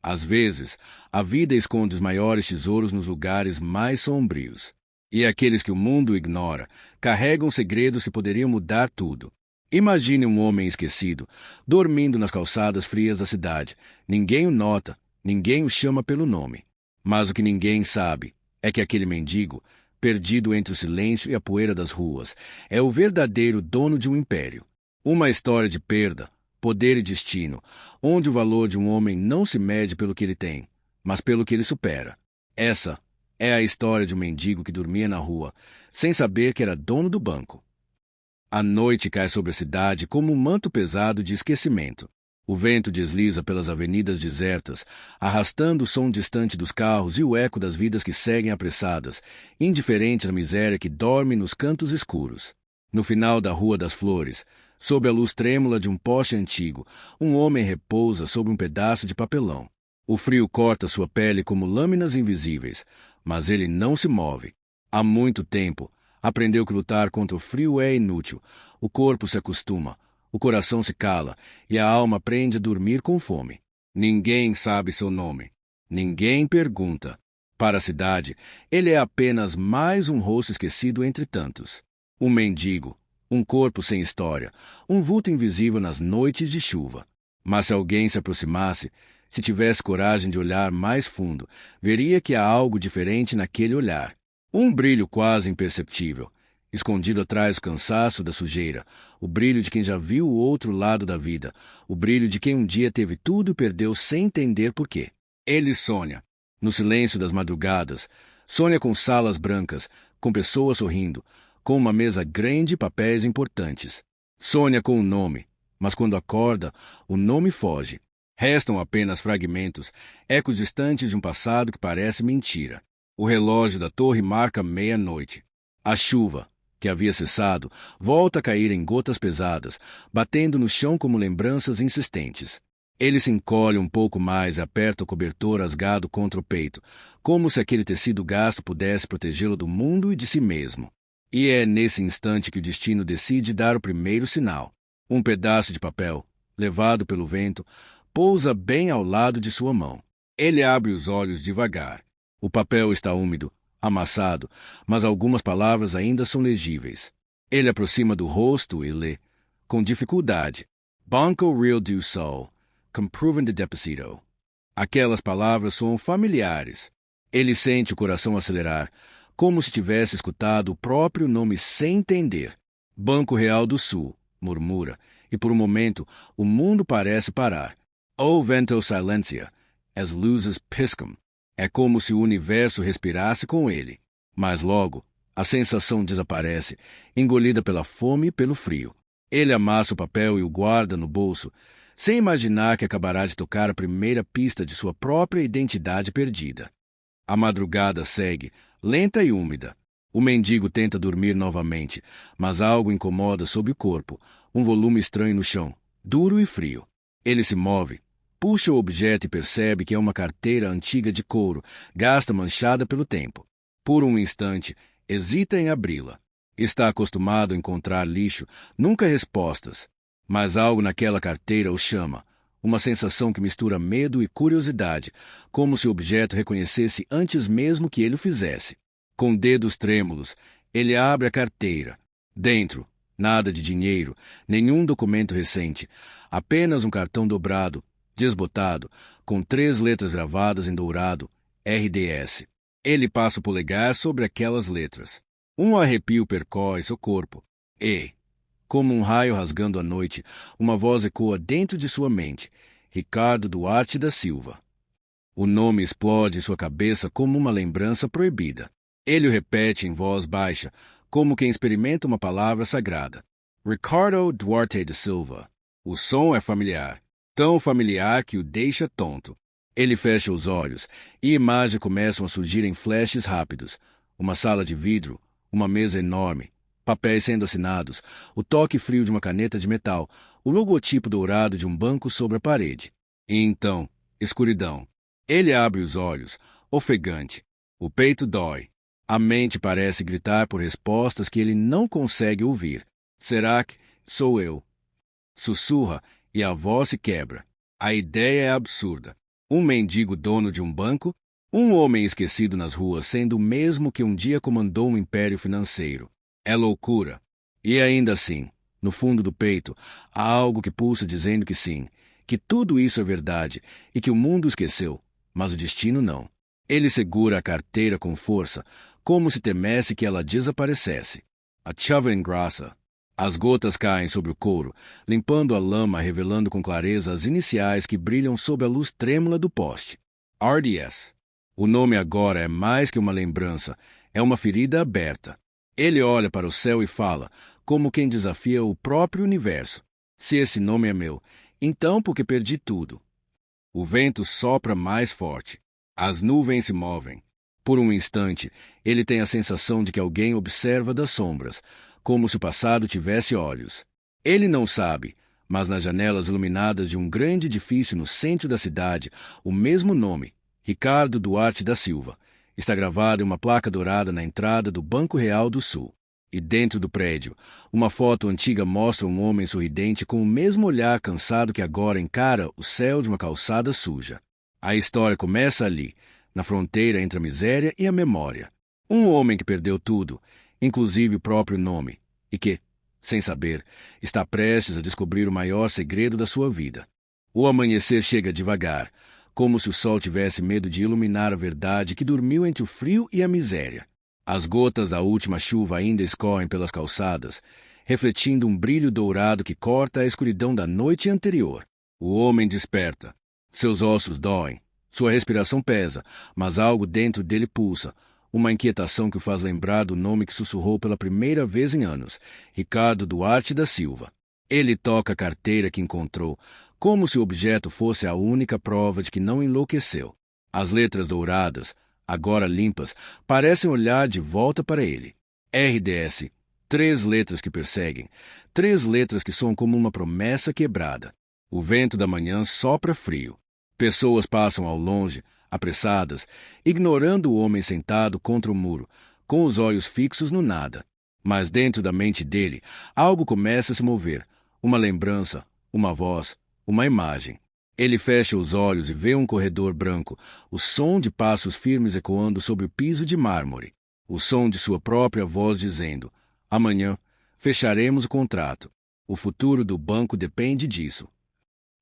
Às vezes, a vida esconde os maiores tesouros nos lugares mais sombrios. E aqueles que o mundo ignora carregam segredos que poderiam mudar tudo. Imagine um homem esquecido, dormindo nas calçadas frias da cidade. Ninguém o nota, ninguém o chama pelo nome. Mas o que ninguém sabe é que aquele mendigo, perdido entre o silêncio e a poeira das ruas, é o verdadeiro dono de um império. Uma história de perda, poder e destino, onde o valor de um homem não se mede pelo que ele tem, mas pelo que ele supera. Essa é a história de um mendigo que dormia na rua, sem saber que era dono do banco. A noite cai sobre a cidade como um manto pesado de esquecimento. O vento desliza pelas avenidas desertas, arrastando o som distante dos carros e o eco das vidas que seguem apressadas, indiferentes à miséria que dorme nos cantos escuros. No final da Rua das Flores, sob a luz trêmula de um poste antigo, um homem repousa sobre um pedaço de papelão. O frio corta sua pele como lâminas invisíveis, mas ele não se move. Há muito tempo, aprendeu que lutar contra o frio é inútil. O corpo se acostuma, o coração se cala e a alma aprende a dormir com fome. Ninguém sabe seu nome. Ninguém pergunta. Para a cidade, ele é apenas mais um rosto esquecido entre tantos. Um mendigo, um corpo sem história, um vulto invisível nas noites de chuva. Mas se alguém se aproximasse, se tivesse coragem de olhar mais fundo, veria que há algo diferente naquele olhar. Um brilho quase imperceptível, escondido atrás do cansaço da sujeira, o brilho de quem já viu o outro lado da vida, o brilho de quem um dia teve tudo e perdeu sem entender por quê. Ele sonha, no silêncio das madrugadas, sonha com salas brancas, com pessoas sorrindo, com uma mesa grande e papéis importantes. Sonha com um nome, mas quando acorda, o nome foge. Restam apenas fragmentos, ecos distantes de um passado que parece mentira. O relógio da torre marca meia-noite. A chuva, que havia cessado, volta a cair em gotas pesadas, batendo no chão como lembranças insistentes. Ele se encolhe um pouco mais e aperta o cobertor rasgado contra o peito, como se aquele tecido gasto pudesse protegê-lo do mundo e de si mesmo. E é nesse instante que o destino decide dar o primeiro sinal. Um pedaço de papel, levado pelo vento, pousa bem ao lado de sua mão. Ele abre os olhos devagar. O papel está úmido, amassado, mas algumas palavras ainda são legíveis. Ele aproxima do rosto e lê, com dificuldade, Banco Real do Sol, Comproving the Deposito. Aquelas palavras soam familiares. Ele sente o coração acelerar, como se tivesse escutado o próprio nome sem entender. Banco Real do Sul, murmura, e por um momento o mundo parece parar. O vento silencia, as luzes piscam. É como se o universo respirasse com ele. Mas logo, a sensação desaparece, engolida pela fome e pelo frio. Ele amassa o papel e o guarda no bolso, sem imaginar que acabará de tocar a primeira pista de sua própria identidade perdida. A madrugada segue, lenta e úmida. O mendigo tenta dormir novamente, mas algo incomoda sob o corpo, um volume estranho no chão, duro e frio. Ele se move, puxa o objeto e percebe que é uma carteira antiga de couro, gasta manchada pelo tempo. Por um instante, hesita em abri-la. Está acostumado a encontrar lixo, nunca respostas. Mas algo naquela carteira o chama, uma sensação que mistura medo e curiosidade, como se o objeto reconhecesse antes mesmo que ele o fizesse. Com dedos trêmulos, ele abre a carteira. Dentro, nada de dinheiro, nenhum documento recente, apenas um cartão dobrado, desbotado, com 3 letras gravadas em dourado, RDS. Ele passa o polegar sobre aquelas letras. Um arrepio percorre seu corpo. E, como um raio rasgando a noite, uma voz ecoa dentro de sua mente. Ricardo Duarte da Silva. O nome explode em sua cabeça como uma lembrança proibida. Ele o repete em voz baixa, como quem experimenta uma palavra sagrada. Ricardo Duarte da Silva. O som é familiar. Tão familiar que o deixa tonto. Ele fecha os olhos e imagens começam a surgir em flashes rápidos. Uma sala de vidro, uma mesa enorme, papéis sendo assinados, o toque frio de uma caneta de metal, o logotipo dourado de um banco sobre a parede. E então, escuridão. Ele abre os olhos, ofegante. O peito dói. A mente parece gritar por respostas que ele não consegue ouvir. Será que sou eu? Sussurra e a voz se quebra. A ideia é absurda. Um mendigo dono de um banco? Um homem esquecido nas ruas sendo o mesmo que um dia comandou um império financeiro. É loucura. E ainda assim, no fundo do peito, há algo que pulsa dizendo que sim, que tudo isso é verdade e que o mundo esqueceu, mas o destino não. Ele segura a carteira com força, como se temesse que ela desaparecesse. A chave engrossa. As gotas caem sobre o couro, limpando a lama, revelando com clareza as iniciais que brilham sob a luz trêmula do poste. RDS. O nome agora é mais que uma lembrança, é uma ferida aberta. Ele olha para o céu e fala, como quem desafia o próprio universo. Se esse nome é meu, então por que perdi tudo? O vento sopra mais forte. As nuvens se movem. Por um instante, ele tem a sensação de que alguém observa das sombras, como se o passado tivesse olhos. Ele não sabe, mas nas janelas iluminadas de um grande edifício no centro da cidade, o mesmo nome, Ricardo Duarte da Silva, está gravado em uma placa dourada na entrada do Banco Real do Sul. E dentro do prédio, uma foto antiga mostra um homem sorridente com o mesmo olhar cansado que agora encara o céu de uma calçada suja. A história começa ali, na fronteira entre a miséria e a memória. Um homem que perdeu tudo, inclusive o próprio nome, e que, sem saber, está prestes a descobrir o maior segredo da sua vida. O amanhecer chega devagar, como se o sol tivesse medo de iluminar a verdade que dormiu entre o frio e a miséria. As gotas da última chuva ainda escorrem pelas calçadas, refletindo um brilho dourado que corta a escuridão da noite anterior. O homem desperta. Seus ossos doem, sua respiração pesa, mas algo dentro dele pulsa, uma inquietação que o faz lembrar do nome que sussurrou pela primeira vez em anos, Ricardo Duarte da Silva. Ele toca a carteira que encontrou, como se o objeto fosse a única prova de que não enlouqueceu. As letras douradas, agora limpas, parecem olhar de volta para ele. RDS, 3 letras que perseguem, 3 letras que soam como uma promessa quebrada. O vento da manhã sopra frio. Pessoas passam ao longe, apressadas, ignorando o homem sentado contra o muro, com os olhos fixos no nada. Mas dentro da mente dele, algo começa a se mover. Uma lembrança, uma voz, uma imagem. Ele fecha os olhos e vê um corredor branco, o som de passos firmes ecoando sobre o piso de mármore. O som de sua própria voz dizendo: amanhã fecharemos o contrato. O futuro do banco depende disso.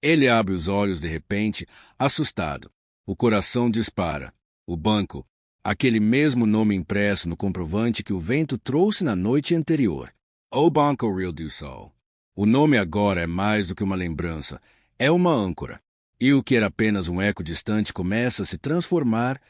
Ele abre os olhos de repente, assustado. O coração dispara. O banco, aquele mesmo nome impresso no comprovante que o vento trouxe na noite anterior. O Banco Real do Sol. O nome agora é mais do que uma lembrança, é uma âncora. E o que era apenas um eco distante começa a se transformar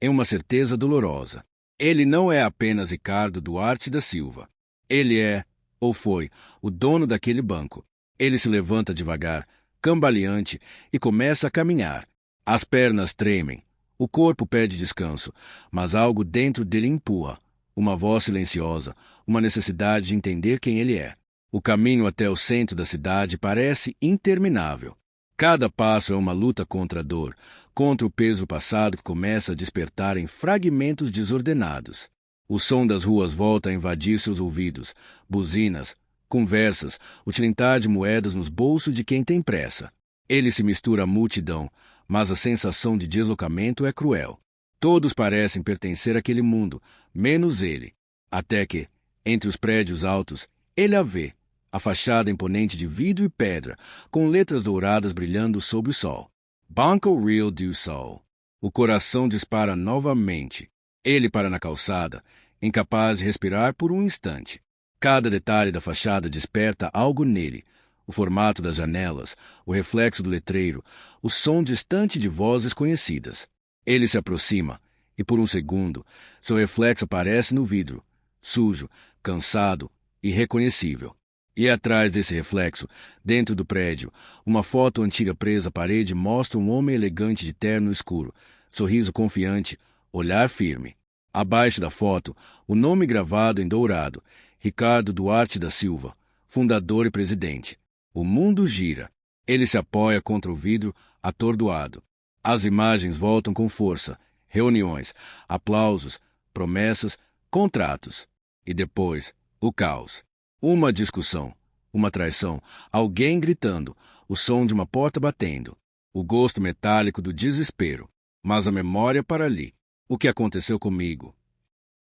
em uma certeza dolorosa. Ele não é apenas Ricardo Duarte da Silva. Ele é, ou foi, o dono daquele banco. Ele se levanta devagar, cambaleante, e começa a caminhar. As pernas tremem, o corpo pede descanso, mas algo dentro dele empurra, uma voz silenciosa, uma necessidade de entender quem ele é. O caminho até o centro da cidade parece interminável. Cada passo é uma luta contra a dor, contra o peso passado que começa a despertar em fragmentos desordenados. O som das ruas volta a invadir seus ouvidos, buzinas, conversas, o tilintar de moedas nos bolsos de quem tem pressa. Ele se mistura à multidão, mas a sensação de deslocamento é cruel. Todos parecem pertencer àquele mundo, menos ele. Até que, entre os prédios altos, ele a vê, a fachada imponente de vidro e pedra, com letras douradas brilhando sob o sol. Banco Real do Sol. O coração dispara novamente. Ele para na calçada, incapaz de respirar por um instante. Cada detalhe da fachada desperta algo nele. O formato das janelas, o reflexo do letreiro, o som distante de vozes conhecidas. Ele se aproxima, e por um segundo, seu reflexo aparece no vidro, sujo, cansado, irreconhecível. E atrás desse reflexo, dentro do prédio, uma foto antiga presa à parede mostra um homem elegante de terno escuro, sorriso confiante, olhar firme. Abaixo da foto, o nome gravado em dourado, Ricardo Duarte da Silva, fundador e presidente. O mundo gira. Ele se apoia contra o vidro, atordoado. As imagens voltam com força. Reuniões, aplausos, promessas, contratos. E depois, o caos. Uma discussão, uma traição, alguém gritando, o som de uma porta batendo. o gosto metálico do desespero, mas a memória para ali. O que aconteceu comigo?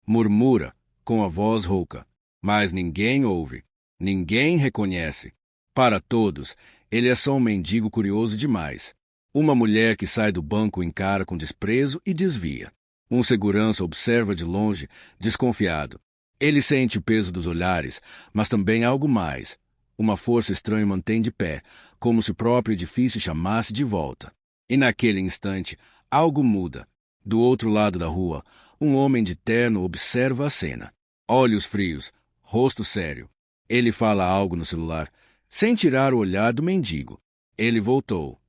Murmura, com a voz rouca, mas ninguém ouve, ninguém reconhece. Para todos, ele é só um mendigo curioso demais. Uma mulher que sai do banco o encara com desprezo e desvia. Um segurança observa de longe, desconfiado. Ele sente o peso dos olhares, mas também algo mais. Uma força estranha o mantém de pé, como se o próprio edifício chamasse de volta. E naquele instante, algo muda. Do outro lado da rua, um homem de terno observa a cena. Olhos frios, rosto sério. Ele fala algo no celular, sem tirar o olhar do mendigo. Ele voltou.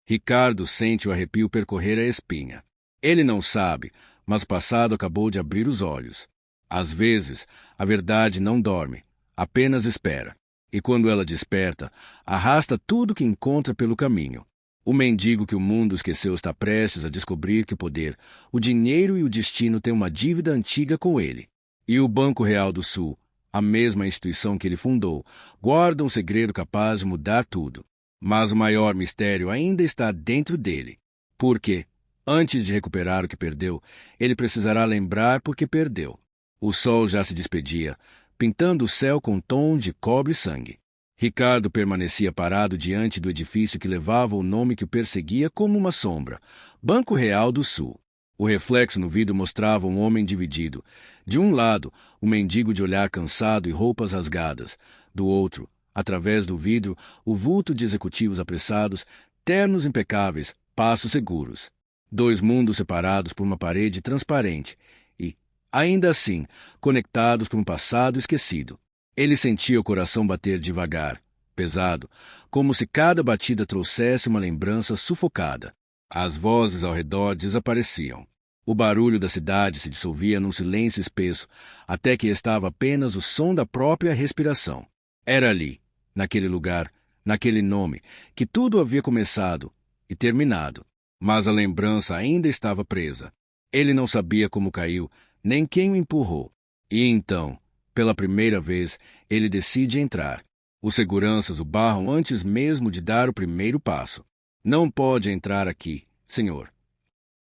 Ricardo sente o arrepio percorrer a espinha. Ele não sabe, mas o passado acabou de abrir os olhos. Às vezes, a verdade não dorme, apenas espera. E quando ela desperta, arrasta tudo que encontra pelo caminho. O mendigo que o mundo esqueceu está prestes a descobrir que o poder, o dinheiro e o destino têm uma dívida antiga com ele. E o Banco Real do Sul, a mesma instituição que ele fundou, guarda um segredo capaz de mudar tudo. Mas o maior mistério ainda está dentro dele. Porque, antes de recuperar o que perdeu, ele precisará lembrar por que perdeu. O sol já se despedia, pintando o céu com tons de cobre-sangue. Ricardo permanecia parado diante do edifício que levava o nome que o perseguia como uma sombra, Banco Real do Sul. O reflexo no vidro mostrava um homem dividido. De um lado, um mendigo de olhar cansado e roupas rasgadas. Do outro, através do vidro, o vulto de executivos apressados, ternos impecáveis, passos seguros. Dois mundos separados por uma parede transparente e, ainda assim, conectados por um passado esquecido. Ele sentia o coração bater devagar, pesado, como se cada batida trouxesse uma lembrança sufocada. As vozes ao redor desapareciam. O barulho da cidade se dissolvia num silêncio espesso, até que estava apenas o som da própria respiração. Era ali, naquele lugar, naquele nome, que tudo havia começado e terminado. Mas a lembrança ainda estava presa. Ele não sabia como caiu, nem quem o empurrou. E então, pela primeira vez, ele decide entrar. Os seguranças o barram antes mesmo de dar o primeiro passo. Não pode entrar aqui, senhor.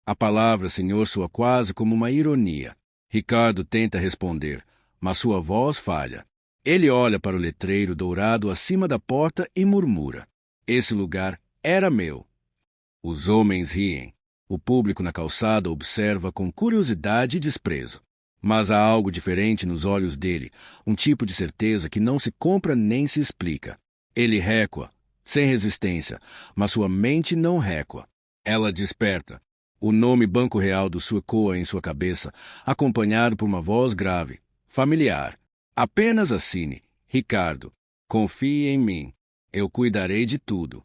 A palavra senhor soa quase como uma ironia. Ricardo tenta responder, mas sua voz falha. Ele olha para o letreiro dourado acima da porta e murmura. Esse lugar era meu. Os homens riem. O público na calçada observa com curiosidade e desprezo. Mas há algo diferente nos olhos dele, um tipo de certeza que não se compra nem se explica. Ele recua, sem resistência, mas sua mente não recua. Ela desperta. O nome Banco Real do Sul ecoa em sua cabeça, acompanhado por uma voz grave, familiar. Apenas assine, Ricardo. Confie em mim. Eu cuidarei de tudo.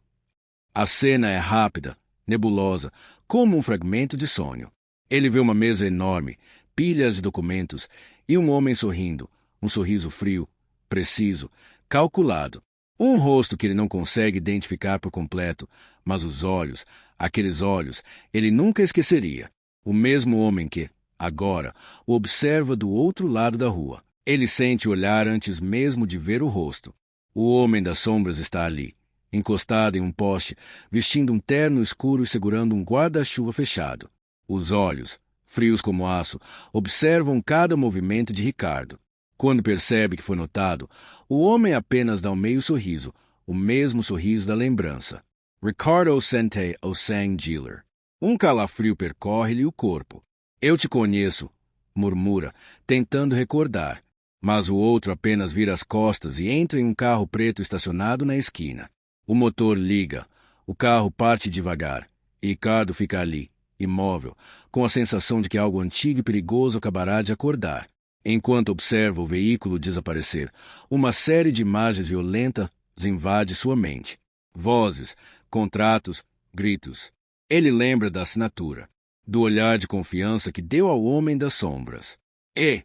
A cena é rápida, nebulosa, como um fragmento de sonho. Ele vê uma mesa enorme, pilhas de documentos e um homem sorrindo, um sorriso frio, preciso, calculado. Um rosto que ele não consegue identificar por completo, mas os olhos, aqueles olhos, ele nunca esqueceria. O mesmo homem que, agora, o observa do outro lado da rua. Ele sente o olhar antes mesmo de ver o rosto. O homem das sombras está ali, encostado em um poste, vestindo um terno escuro e segurando um guarda-chuva fechado. Os olhos, frios como aço, observam cada movimento de Ricardo. Quando percebe que foi notado, o homem apenas dá um meio sorriso, o mesmo sorriso da lembrança. Ricardo Sente Osang Dealer. Um calafrio percorre-lhe o corpo. Eu te conheço, murmura, tentando recordar. Mas o outro apenas vira as costas e entra em um carro preto estacionado na esquina. O motor liga, o carro parte devagar, e Ricardo fica ali, imóvel, com a sensação de que algo antigo e perigoso acabará de acordar. Enquanto observa o veículo desaparecer, uma série de imagens violentas invade sua mente. Vozes, contratos, gritos. Ele lembra da assinatura, do olhar de confiança que deu ao homem das sombras. E,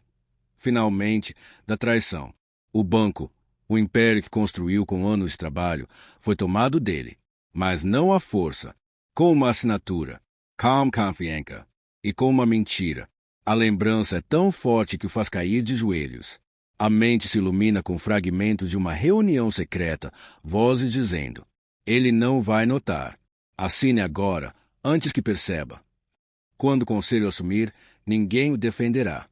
finalmente, da traição. O banco, o império que construiu com anos de trabalho, foi tomado dele, mas não à força, com uma assinatura, calma confiança, e com uma mentira. A lembrança é tão forte que o faz cair de joelhos. A mente se ilumina com fragmentos de uma reunião secreta, vozes dizendo: ele não vai notar. Assine agora, antes que perceba. Quando o conselho assumir, ninguém o defenderá.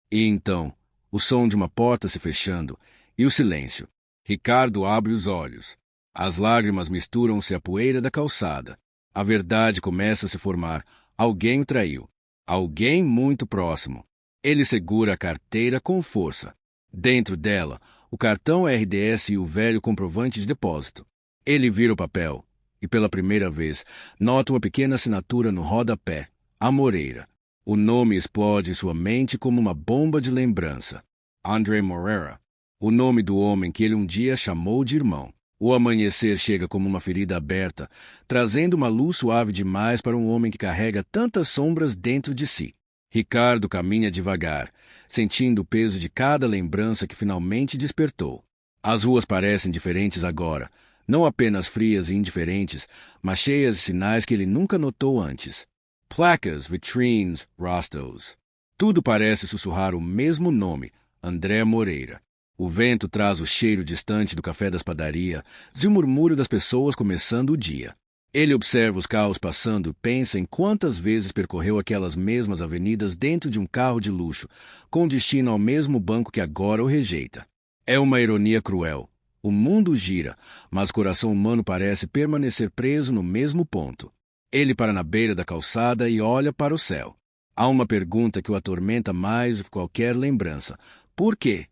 E então, o som de uma porta se fechando e o silêncio. Ricardo abre os olhos. As lágrimas misturam-se à poeira da calçada. A verdade começa a se formar. Alguém o traiu. Alguém muito próximo. Ele segura a carteira com força. Dentro dela, o cartão RDS e o velho comprovante de depósito. Ele vira o papel e, pela primeira vez, nota uma pequena assinatura no rodapé. A Moreira. O nome explode em sua mente como uma bomba de lembrança. André Moreira. O nome do homem que ele um dia chamou de irmão. O amanhecer chega como uma ferida aberta, trazendo uma luz suave demais para um homem que carrega tantas sombras dentro de si. Ricardo caminha devagar, sentindo o peso de cada lembrança que finalmente despertou. As ruas parecem diferentes agora, não apenas frias e indiferentes, mas cheias de sinais que ele nunca notou antes. Placas, vitrines, rostos. Tudo parece sussurrar o mesmo nome, André Moreira. O vento traz o cheiro distante do café das padarias e o murmúrio das pessoas começando o dia. Ele observa os carros passando e pensa em quantas vezes percorreu aquelas mesmas avenidas dentro de um carro de luxo, com destino ao mesmo banco que agora o rejeita. É uma ironia cruel. O mundo gira, mas o coração humano parece permanecer preso no mesmo ponto. Ele para na beira da calçada e olha para o céu. Há uma pergunta que o atormenta mais do que qualquer lembrança. Por quê?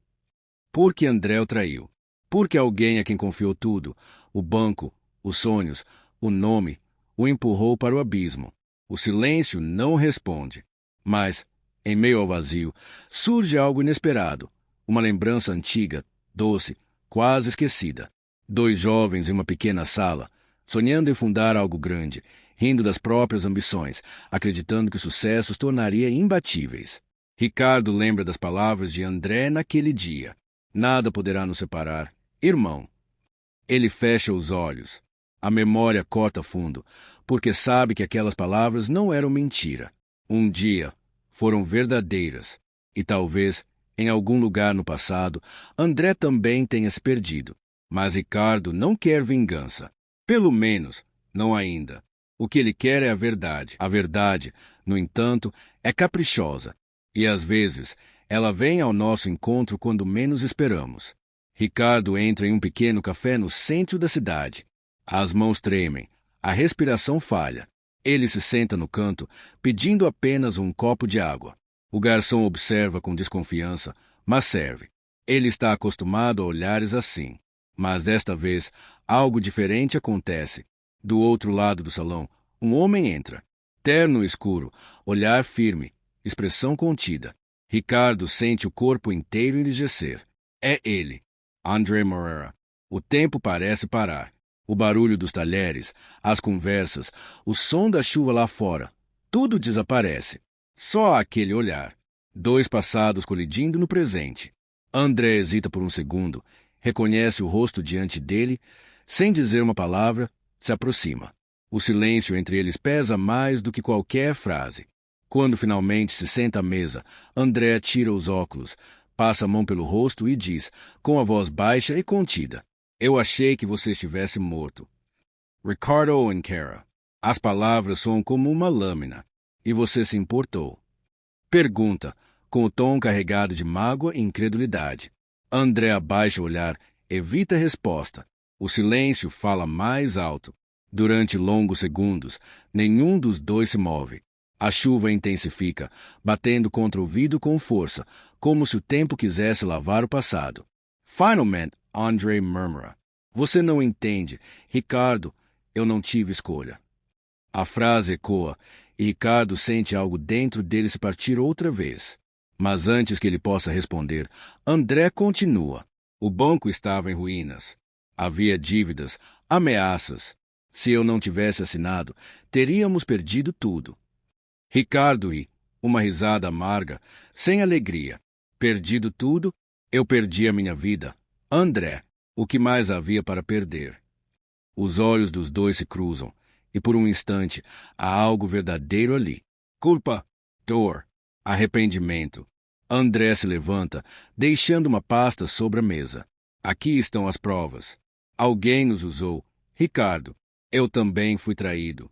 Por que André o traiu? Por que alguém a quem confiou tudo, o banco, os sonhos, o nome, o empurrou para o abismo? O silêncio não responde. Mas, em meio ao vazio, surge algo inesperado. Uma lembrança antiga, doce, quase esquecida. 2 jovens em uma pequena sala, sonhando em fundar algo grande, rindo das próprias ambições, acreditando que o sucesso os tornaria imbatíveis. Ricardo lembra das palavras de André naquele dia. Nada poderá nos separar. Irmão. Ele fecha os olhos. A memória corta fundo, porque sabe que aquelas palavras não eram mentira. Um dia foram verdadeiras. E talvez, em algum lugar no passado, André também tenha se perdido. Mas Ricardo não quer vingança. Pelo menos, não ainda. O que ele quer é a verdade. A verdade, no entanto, é caprichosa. E às vezes, ela vem ao nosso encontro quando menos esperamos. Ricardo entra em um pequeno café no centro da cidade. As mãos tremem, a respiração falha. Ele se senta no canto, pedindo apenas um copo de água. O garçom observa com desconfiança, mas serve. Ele está acostumado a olhares assim. Mas desta vez, algo diferente acontece. Do outro lado do salão, um homem entra. Terno escuro, olhar firme, expressão contida. Ricardo sente o corpo inteiro enrijecer. É ele, André Moreira. O tempo parece parar. O barulho dos talheres, as conversas, o som da chuva lá fora, tudo desaparece. Só aquele olhar. 2 passados colidindo no presente. André hesita por um segundo, reconhece o rosto diante dele, sem dizer uma palavra, se aproxima. O silêncio entre eles pesa mais do que qualquer frase. Quando finalmente se senta à mesa, André tira os óculos, passa a mão pelo rosto e diz, com a voz baixa e contida: Eu achei que você estivesse morto. Ricardo Oncara. As palavras soam como uma lâmina. E você se importou. Pergunta, com o tom carregado de mágoa e incredulidade. André abaixa o olhar, evita a resposta. O silêncio fala mais alto. Durante longos segundos, nenhum dos dois se move. A chuva intensifica, batendo contra o vidro com força, como se o tempo quisesse lavar o passado. Finalmente, André murmura: Você não entende. Ricardo, eu não tive escolha. A frase ecoa, e Ricardo sente algo dentro dele se partir outra vez. Mas antes que ele possa responder, André continua. O banco estava em ruínas. Havia dívidas, ameaças. Se eu não tivesse assinado, teríamos perdido tudo. Ricardo ri, uma risada amarga, sem alegria. Perdido tudo? Eu perdi a minha vida. André, o que mais havia para perder? Os olhos dos dois se cruzam, e por um instante há algo verdadeiro ali. Culpa, dor, arrependimento. André se levanta, deixando uma pasta sobre a mesa. Aqui estão as provas. Alguém nos usou. Ricardo, Eu também fui traído.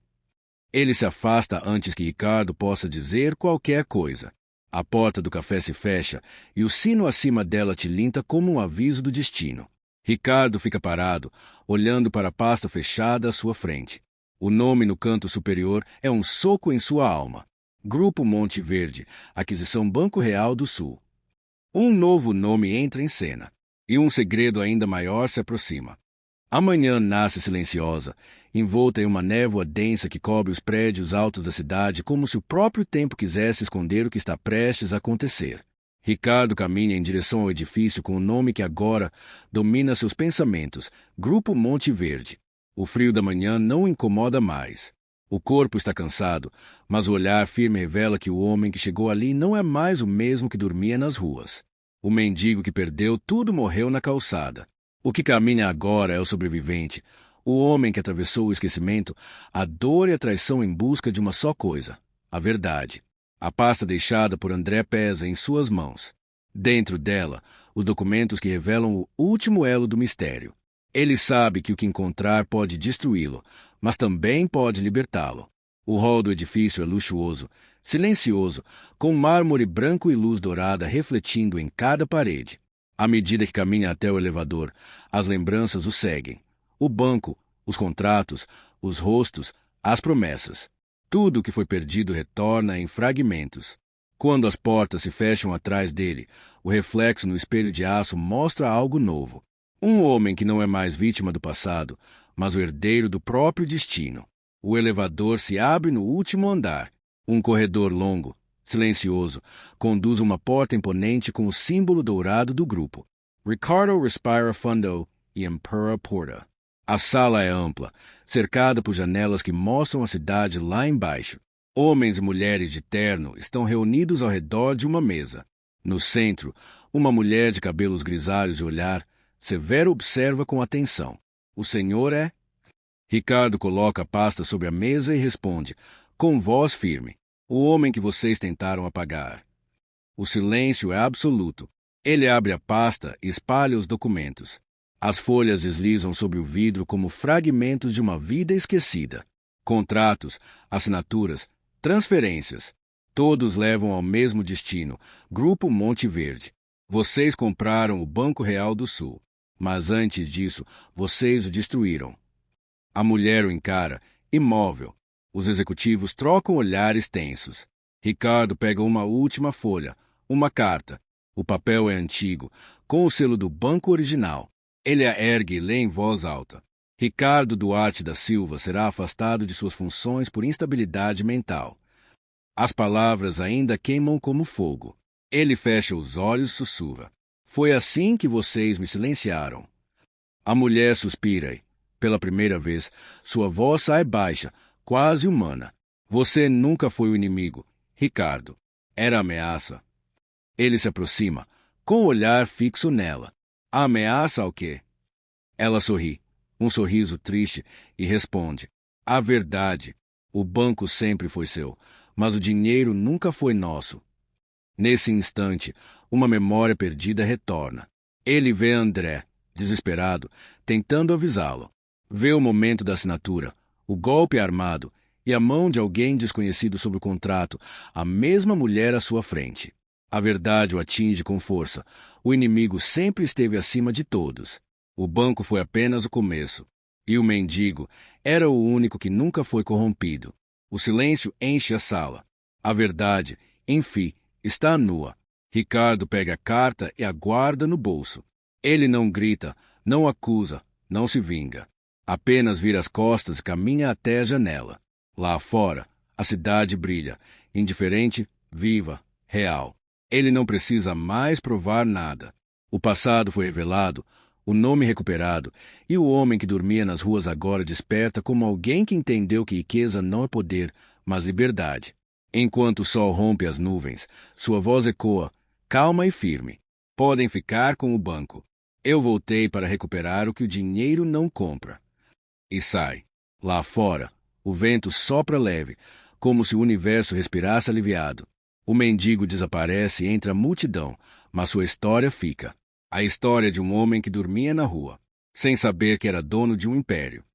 Ele se afasta antes que Ricardo possa dizer qualquer coisa. A porta do café se fecha e o sino acima dela tilinta como um aviso do destino. Ricardo fica parado, olhando para a pasta fechada à sua frente. O nome no canto superior é um soco em sua alma. Grupo Monte Verde, Aquisição Banco Real do Sul. Um novo nome entra em cena, e um segredo ainda maior se aproxima. A manhã nasce silenciosa, envolta em uma névoa densa que cobre os prédios altos da cidade como se o próprio tempo quisesse esconder o que está prestes a acontecer. Ricardo caminha em direção ao edifício com o nome que agora domina seus pensamentos, Grupo Monte Verde. O frio da manhã não o incomoda mais. O corpo está cansado, mas o olhar firme revela que o homem que chegou ali não é mais o mesmo que dormia nas ruas. O mendigo que perdeu tudo morreu na calçada. O que caminha agora é o sobrevivente, o homem que atravessou o esquecimento, a dor e a traição em busca de uma só coisa, a verdade. A pasta deixada por André pesa em suas mãos. Dentro dela, os documentos que revelam o último elo do mistério. Ele sabe que o que encontrar pode destruí-lo, mas também pode libertá-lo. O hall do edifício é luxuoso, silencioso, com mármore branco e luz dourada refletindo em cada parede. À medida que caminha até o elevador, as lembranças o seguem. O banco, os contratos, os rostos, as promessas. Tudo o que foi perdido retorna em fragmentos. Quando as portas se fecham atrás dele, o reflexo no espelho de aço mostra algo novo. Um homem que não é mais vítima do passado, mas o herdeiro do próprio destino. O elevador se abre no último andar. Um corredor longo, silencioso, conduz uma porta imponente com o símbolo dourado do grupo. Ricardo Respira Fundo e Impera Porta. A sala é ampla, cercada por janelas que mostram a cidade lá embaixo. Homens e mulheres de terno estão reunidos ao redor de uma mesa. No centro, uma mulher de cabelos grisalhos e olhar severo observa com atenção. O senhor é? Ricardo coloca a pasta sobre a mesa e responde, com voz firme. O homem que vocês tentaram apagar. O silêncio é absoluto. Ele abre a pasta e espalha os documentos. As folhas deslizam sobre o vidro como fragmentos de uma vida esquecida. Contratos, assinaturas, transferências. Todos levam ao mesmo destino, Grupo Monte Verde. Vocês compraram o Banco Real do Sul, mas antes disso, vocês o destruíram. A mulher o encara, imóvel. Os executivos trocam olhares tensos. Ricardo pega uma última folha, uma carta. O papel é antigo, com o selo do banco original. Ele a ergue e lê em voz alta. Ricardo Duarte da Silva será afastado de suas funções por instabilidade mental. As palavras ainda queimam como fogo. Ele fecha os olhos e sussurra. Foi assim que vocês me silenciaram. A mulher suspira e, pela primeira vez, sua voz sai baixa, quase humana. Você nunca foi o inimigo, Ricardo. Era ameaça. Ele se aproxima, com o olhar fixo nela. A ameaça ao quê? Ela sorri, um sorriso triste, e responde. A verdade. O banco sempre foi seu, mas o dinheiro nunca foi nosso. Nesse instante, uma memória perdida retorna. Ele vê André, desesperado, tentando avisá-lo. Vê o momento da assinatura, o golpe armado e a mão de alguém desconhecido sobre o contrato, a mesma mulher à sua frente. A verdade o atinge com força. O inimigo sempre esteve acima de todos. O banco foi apenas o começo. E o mendigo era o único que nunca foi corrompido. O silêncio enche a sala. A verdade, enfim, está nua. Ricardo pega a carta e a guarda no bolso. Ele não grita, não acusa, não se vinga. Apenas vira as costas e caminha até a janela. Lá fora, a cidade brilha, indiferente, viva, real. Ele não precisa mais provar nada. O passado foi revelado, o nome recuperado, e o homem que dormia nas ruas agora desperta como alguém que entendeu que riqueza não é poder, mas liberdade. Enquanto o sol rompe as nuvens, sua voz ecoa, calma e firme. Podem ficar com o banco. Eu voltei para recuperar o que o dinheiro não compra. E sai. Lá fora, o vento sopra leve, como se o universo respirasse aliviado. O mendigo desaparece entre a multidão, mas sua história fica. A história de um homem que dormia na rua, sem saber que era dono de um império.